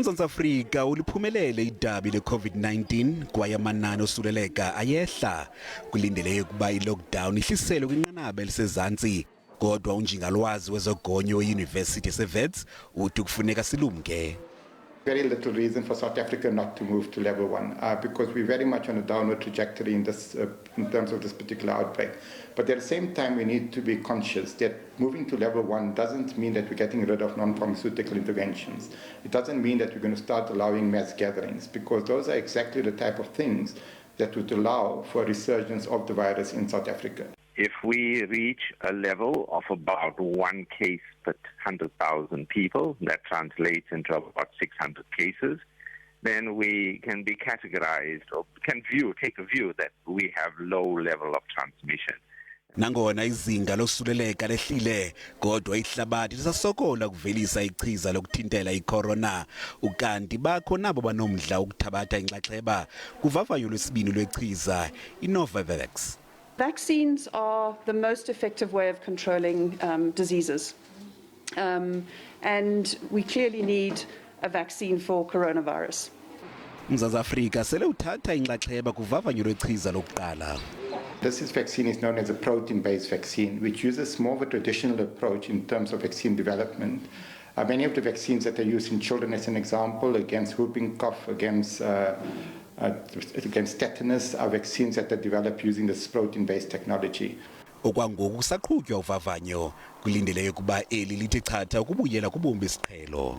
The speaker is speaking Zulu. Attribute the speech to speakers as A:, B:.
A: UMzantsi Afrika uliphumelele idabi le-COVID-19 kwaye amanani osuleleka ayehla. Kulindeleke ukuba i-lockdown ihliselwe kwinqanaba elisezantsi. Kodwa unjingalwazi wezogonyo weYunivesithi yaseWits uthi kufuneka silumke.
B: Very little reason for South Africa not to move to level 1 because we're very much on a downward trajectory in terms of this particular outbreak. But at the same time, we need to be conscious that moving to level 1 doesn't mean that we're getting rid of non-pharmaceutical interventions. It doesn't mean that we're going to start allowing mass gatherings, because those are exactly the type of things that would allow for a resurgence of the virus in South Africa.
C: If we reach a level of about 1 case per 100,000 people, that translates into about 600 cases, then we can be categorized or take a view that we have low level of transmission.
A: Nangona izinga losuleleka lehlile, kodwa ihlabathi lisasokola ukuvelisa ichiza lokuthintela icorona. Ukanti bakho nabo banomdla ukuthabatha inxaxheba kuvavanyo lwesibini lwechiza iNovavax.
D: Vaccines are the most effective way of controlling diseases. And we clearly need a vaccine for coronavirus.
A: UMzantsi Afrika sele uthatha inxaxheba kuvavanyo lwechiza lokuqala.
B: This vaccine is known as a protein-based vaccine, which uses more of a traditional approach in terms of vaccine development. Many of the vaccines that are used in children, as an example, against whooping cough, against tetanus, are vaccines that are developed using this protein-based technology.
A: Okwangoku kusaqhutywa uvavanyo, kulindeleke ukuba eli lithi chatha ukubuyela kubomi besiqhelo.